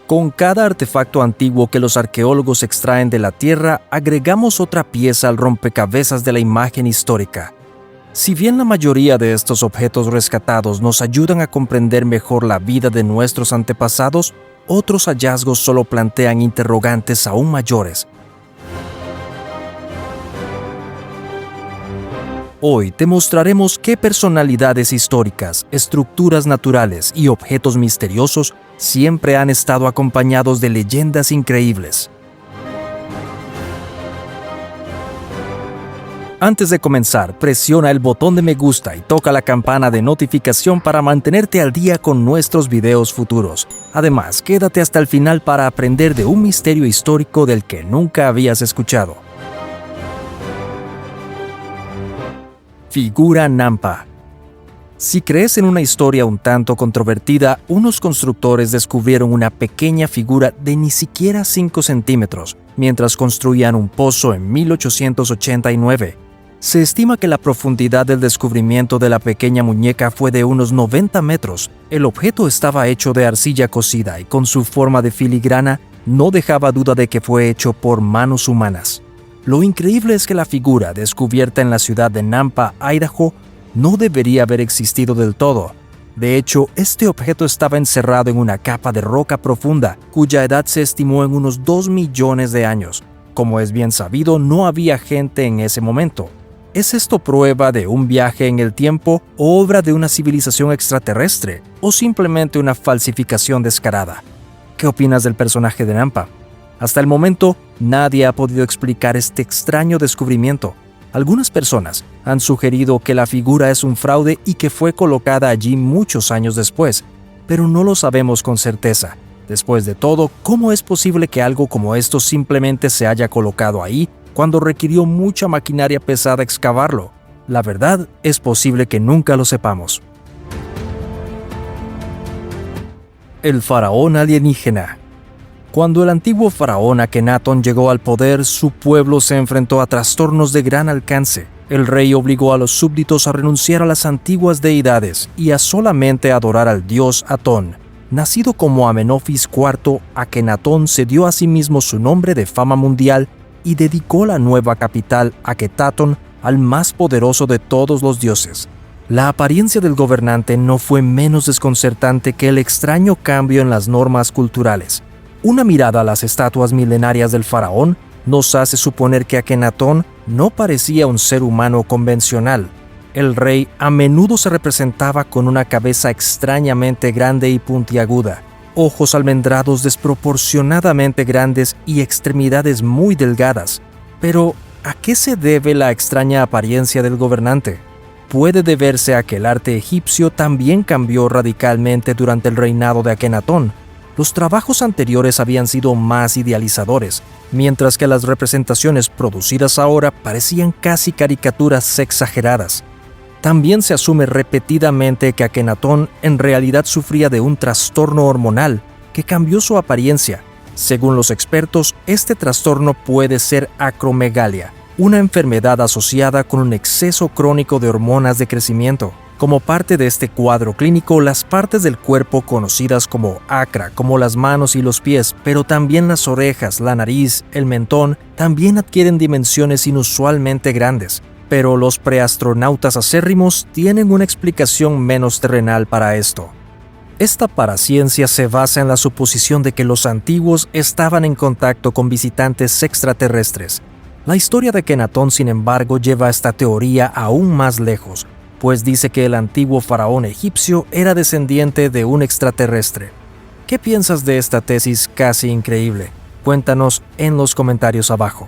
Con cada artefacto antiguo que los arqueólogos extraen de la tierra, agregamos otra pieza al rompecabezas de la imagen histórica. Si bien la mayoría de estos objetos rescatados nos ayudan a comprender mejor la vida de nuestros antepasados, otros hallazgos solo plantean interrogantes aún mayores. Hoy te mostraremos qué personalidades históricas, estructuras naturales y objetos misteriosos siempre han estado acompañados de leyendas increíbles. Antes de comenzar, presiona el botón de me gusta y toca la campana de notificación para mantenerte al día con nuestros videos futuros. Además, quédate hasta el final para aprender de un misterio histórico del que nunca habías escuchado. Figura Nampa. Si crees en una historia un tanto controvertida, unos constructores descubrieron una pequeña figura de ni siquiera 5 centímetros mientras construían un pozo en 1889. Se estima que la profundidad del descubrimiento de la pequeña muñeca fue de unos 90 metros. El objeto estaba hecho de arcilla cocida y con su forma de filigrana no dejaba duda de que fue hecho por manos humanas. Lo increíble es que la figura, descubierta en la ciudad de Nampa, Idaho, no debería haber existido del todo. De hecho, este objeto estaba encerrado en una capa de roca profunda, cuya edad se estimó en unos 2 millones de años. Como es bien sabido, no había gente en ese momento. ¿Es esto prueba de un viaje en el tiempo o obra de una civilización extraterrestre, o simplemente una falsificación descarada? ¿Qué opinas del personaje de Nampa? Hasta el momento, nadie ha podido explicar este extraño descubrimiento. Algunas personas han sugerido que la figura es un fraude y que fue colocada allí muchos años después, pero no lo sabemos con certeza. Después de todo, ¿cómo es posible que algo como esto simplemente se haya colocado ahí cuando requirió mucha maquinaria pesada excavarlo? La verdad, es posible que nunca lo sepamos. El faraón alienígena. Cuando el antiguo faraón Akenatón llegó al poder, su pueblo se enfrentó a trastornos de gran alcance. El rey obligó a los súbditos a renunciar a las antiguas deidades y a solamente adorar al dios Atón. Nacido como Amenofis IV, Akenatón se dio a sí mismo su nombre de fama mundial y dedicó la nueva capital, Aketatón, al más poderoso de todos los dioses. La apariencia del gobernante no fue menos desconcertante que el extraño cambio en las normas culturales. Una mirada a las estatuas milenarias del faraón nos hace suponer que Akenatón no parecía un ser humano convencional. El rey a menudo se representaba con una cabeza extrañamente grande y puntiaguda, ojos almendrados desproporcionadamente grandes y extremidades muy delgadas. Pero, ¿a qué se debe la extraña apariencia del gobernante? Puede deberse a que el arte egipcio también cambió radicalmente durante el reinado de Akenatón. Los trabajos anteriores habían sido más idealizadores, mientras que las representaciones producidas ahora parecían casi caricaturas exageradas. También se asume repetidamente que Akenatón en realidad sufría de un trastorno hormonal que cambió su apariencia. Según los expertos, este trastorno puede ser acromegalia, una enfermedad asociada con un exceso crónico de hormonas de crecimiento. Como parte de este cuadro clínico, las partes del cuerpo conocidas como acra, como las manos y los pies, pero también las orejas, la nariz, el mentón, también adquieren dimensiones inusualmente grandes. Pero los preastronautas acérrimos tienen una explicación menos terrenal para esto. Esta paraciencia se basa en la suposición de que los antiguos estaban en contacto con visitantes extraterrestres. La historia de Akenatón, sin embargo, lleva esta teoría aún más lejos, pues dice que el antiguo faraón egipcio era descendiente de un extraterrestre. ¿Qué piensas de esta tesis casi increíble? Cuéntanos en los comentarios abajo.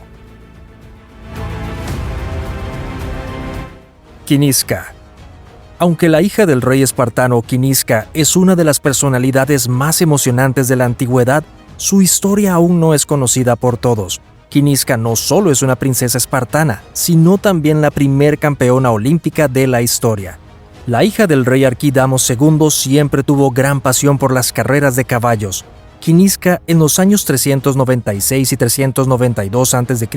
Kiniska. Aunque la hija del rey espartano Kiniska es una de las personalidades más emocionantes de la antigüedad, su historia aún no es conocida por todos. Kiniska no solo es una princesa espartana, sino también la primer campeona olímpica de la historia. La hija del rey Arquidamo II siempre tuvo gran pasión por las carreras de caballos. Kiniska, en los años 396 y 392 a.C.,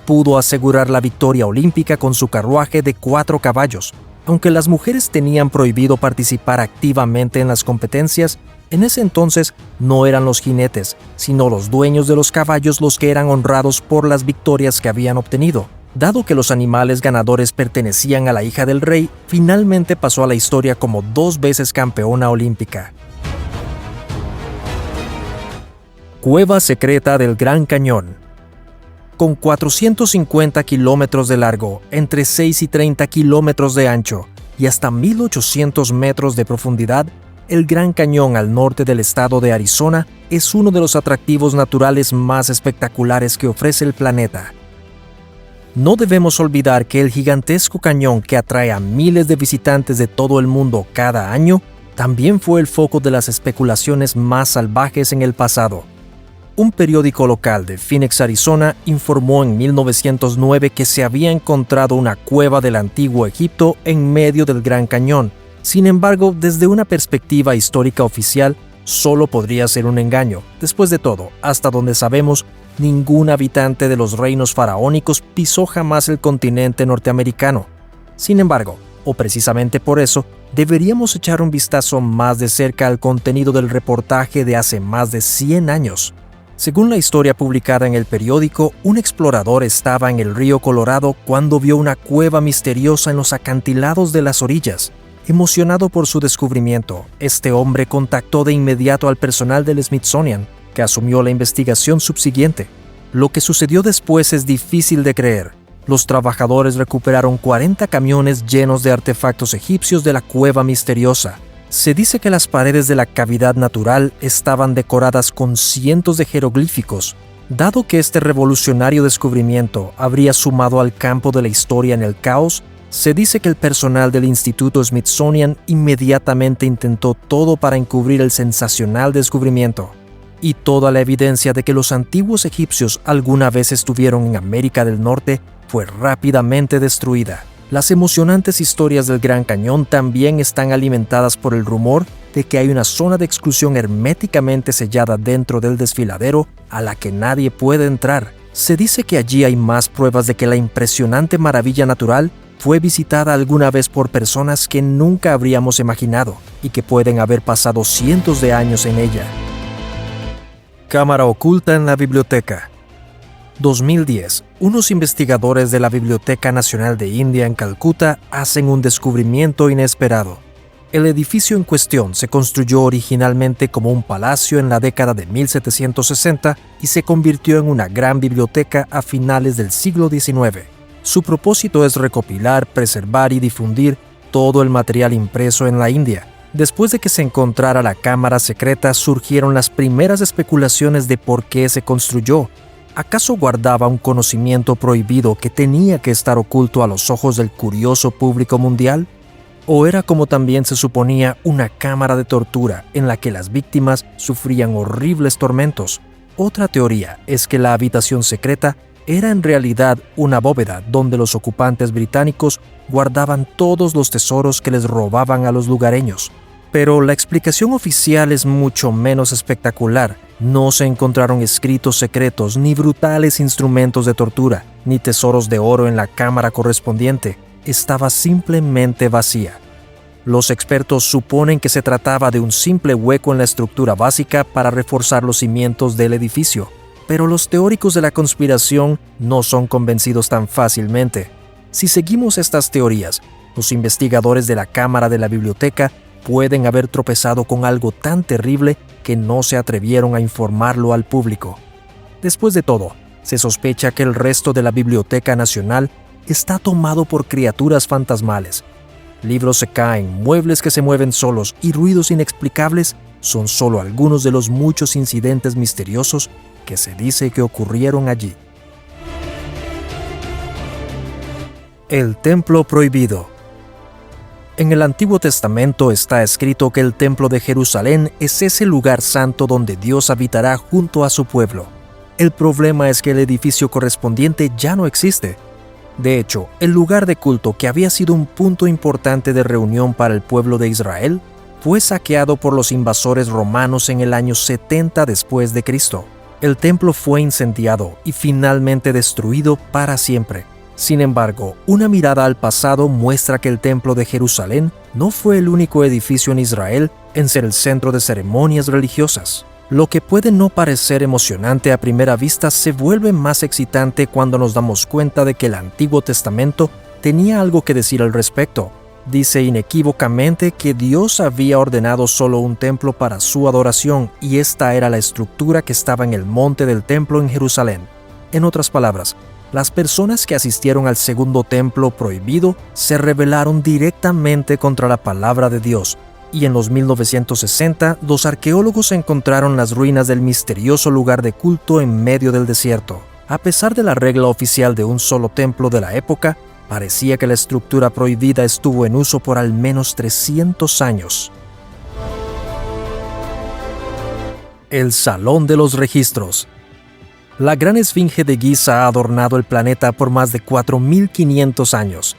pudo asegurar la victoria olímpica con su carruaje de 4 caballos. Aunque las mujeres tenían prohibido participar activamente en las competencias, en ese entonces no eran los jinetes, sino los dueños de los caballos los que eran honrados por las victorias que habían obtenido. Dado que los animales ganadores pertenecían a la hija del rey, finalmente pasó a la historia como 2 veces campeona olímpica. Cueva secreta del Gran Cañón. Con 450 kilómetros de largo, entre 6 y 30 kilómetros de ancho y hasta 1.800 metros de profundidad, el Gran Cañón al norte del estado de Arizona es uno de los atractivos naturales más espectaculares que ofrece el planeta. No debemos olvidar que el gigantesco cañón que atrae a miles de visitantes de todo el mundo cada año también fue el foco de las especulaciones más salvajes en el pasado. Un periódico local de Phoenix, Arizona, informó en 1909 que se había encontrado una cueva del antiguo Egipto en medio del Gran Cañón. Sin embargo, desde una perspectiva histórica oficial, solo podría ser un engaño. Después de todo, hasta donde sabemos, ningún habitante de los reinos faraónicos pisó jamás el continente norteamericano. Sin embargo, o precisamente por eso, deberíamos echar un vistazo más de cerca al contenido del reportaje de hace más de 100 años. Según la historia publicada en el periódico, un explorador estaba en el río Colorado cuando vio una cueva misteriosa en los acantilados de las orillas. Emocionado por su descubrimiento, este hombre contactó de inmediato al personal del Smithsonian, que asumió la investigación subsiguiente. Lo que sucedió después es difícil de creer. Los trabajadores recuperaron 40 camiones llenos de artefactos egipcios de la cueva misteriosa. Se dice que las paredes de la cavidad natural estaban decoradas con cientos de jeroglíficos. Dado que este revolucionario descubrimiento habría sumado al campo de la historia en el caos, se dice que el personal del Instituto Smithsonian inmediatamente intentó todo para encubrir el sensacional descubrimiento. Y toda la evidencia de que los antiguos egipcios alguna vez estuvieron en América del Norte fue rápidamente destruida. Las emocionantes historias del Gran Cañón también están alimentadas por el rumor de que hay una zona de exclusión herméticamente sellada dentro del desfiladero a la que nadie puede entrar. Se dice que allí hay más pruebas de que la impresionante maravilla natural fue visitada alguna vez por personas que nunca habríamos imaginado y que pueden haber pasado cientos de años en ella. Cámara oculta en la biblioteca. 2010. Unos investigadores de la Biblioteca Nacional de India en Calcuta hacen un descubrimiento inesperado. El edificio en cuestión se construyó originalmente como un palacio en la década de 1760 y se convirtió en una gran biblioteca a finales del siglo XIX. Su propósito es recopilar, preservar y difundir todo el material impreso en la India. Después de que se encontrara la cámara secreta, surgieron las primeras especulaciones de por qué se construyó. ¿Acaso guardaba un conocimiento prohibido que tenía que estar oculto a los ojos del curioso público mundial? ¿O era, como también se suponía, una cámara de tortura en la que las víctimas sufrían horribles tormentos? Otra teoría es que la habitación secreta era en realidad una bóveda donde los ocupantes británicos guardaban todos los tesoros que les robaban a los lugareños. Pero la explicación oficial es mucho menos espectacular. No se encontraron escritos secretos, ni brutales instrumentos de tortura, ni tesoros de oro en la cámara correspondiente. Estaba simplemente vacía. Los expertos suponen que se trataba de un simple hueco en la estructura básica para reforzar los cimientos del edificio. Pero los teóricos de la conspiración no son convencidos tan fácilmente. Si seguimos estas teorías, los investigadores de la cámara de la biblioteca pueden haber tropezado con algo tan terrible que no se atrevieron a informarlo al público. Después de todo, se sospecha que el resto de la Biblioteca Nacional está tomado por criaturas fantasmales. Libros se caen, muebles que se mueven solos y ruidos inexplicables son solo algunos de los muchos incidentes misteriosos que se dice que ocurrieron allí. El Templo Prohibido. En el Antiguo Testamento está escrito que el Templo de Jerusalén es ese lugar santo donde Dios habitará junto a su pueblo. El problema es que el edificio correspondiente ya no existe. De hecho, el lugar de culto que había sido un punto importante de reunión para el pueblo de Israel fue saqueado por los invasores romanos en el año 70 después de Cristo. El templo fue incendiado y finalmente destruido para siempre. Sin embargo, una mirada al pasado muestra que el Templo de Jerusalén no fue el único edificio en Israel en ser el centro de ceremonias religiosas. Lo que puede no parecer emocionante a primera vista se vuelve más excitante cuando nos damos cuenta de que el Antiguo Testamento tenía algo que decir al respecto. Dice inequívocamente que Dios había ordenado solo un templo para su adoración y esta era la estructura que estaba en el monte del templo en Jerusalén. En otras palabras, las personas que asistieron al segundo templo prohibido se rebelaron directamente contra la palabra de Dios, y en los 1960 los arqueólogos encontraron las ruinas del misterioso lugar de culto en medio del desierto. A pesar de la regla oficial de un solo templo de la época, parecía que la estructura prohibida estuvo en uso por al menos 300 años. El Salón de los Registros. La Gran Esfinge de Giza ha adornado el planeta por más de 4.500 años.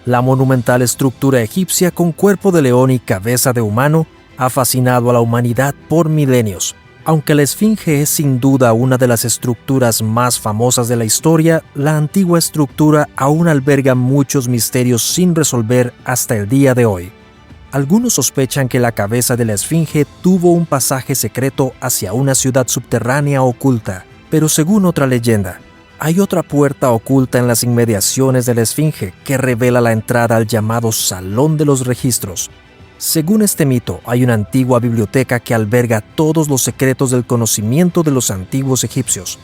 La monumental estructura egipcia con cuerpo de león y cabeza de humano ha fascinado a la humanidad por milenios. Aunque la Esfinge es sin duda una de las estructuras más famosas de la historia, la antigua estructura aún alberga muchos misterios sin resolver hasta el día de hoy. Algunos sospechan que la cabeza de la Esfinge tuvo un pasaje secreto hacia una ciudad subterránea oculta. Pero según otra leyenda, hay otra puerta oculta en las inmediaciones de la Esfinge que revela la entrada al llamado Salón de los Registros. Según este mito, hay una antigua biblioteca que alberga todos los secretos del conocimiento de los antiguos egipcios.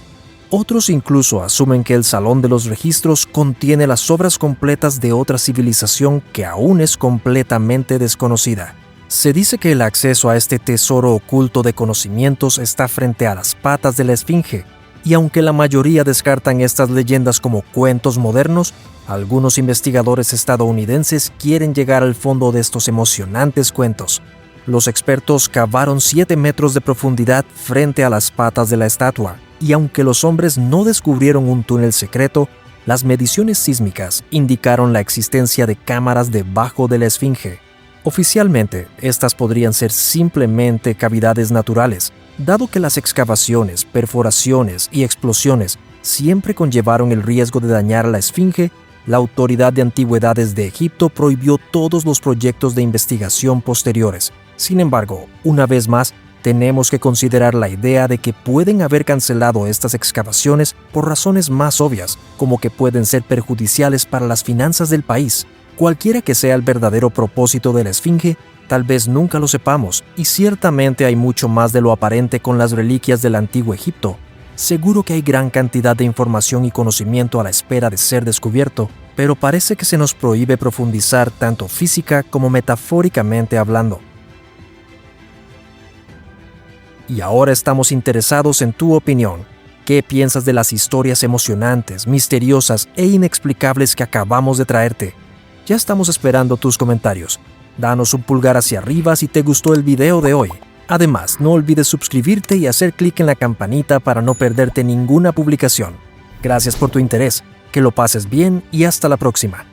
Otros incluso asumen que el Salón de los Registros contiene las obras completas de otra civilización que aún es completamente desconocida. Se dice que el acceso a este tesoro oculto de conocimientos está frente a las patas de la Esfinge, y aunque la mayoría descartan estas leyendas como cuentos modernos, algunos investigadores estadounidenses quieren llegar al fondo de estos emocionantes cuentos. Los expertos cavaron 7 metros de profundidad frente a las patas de la estatua, y aunque los hombres no descubrieron un túnel secreto, las mediciones sísmicas indicaron la existencia de cámaras debajo de la Esfinge. Oficialmente, estas podrían ser simplemente cavidades naturales, dado que las excavaciones, perforaciones y explosiones siempre conllevaron el riesgo de dañar a la Esfinge. La Autoridad de Antigüedades de Egipto prohibió todos los proyectos de investigación posteriores. Sin embargo, una vez más, tenemos que considerar la idea de que pueden haber cancelado estas excavaciones por razones más obvias, como que pueden ser perjudiciales para las finanzas del país. Cualquiera que sea el verdadero propósito de la Esfinge, tal vez nunca lo sepamos, y ciertamente hay mucho más de lo aparente con las reliquias del antiguo Egipto. Seguro que hay gran cantidad de información y conocimiento a la espera de ser descubierto, pero parece que se nos prohíbe profundizar tanto física como metafóricamente hablando. Y ahora estamos interesados en tu opinión. ¿Qué piensas de las historias emocionantes, misteriosas e inexplicables que acabamos de traerte? Ya estamos esperando tus comentarios. Danos un pulgar hacia arriba si te gustó el video de hoy. Además, no olvides suscribirte y hacer clic en la campanita para no perderte ninguna publicación. Gracias por tu interés, que lo pases bien y hasta la próxima.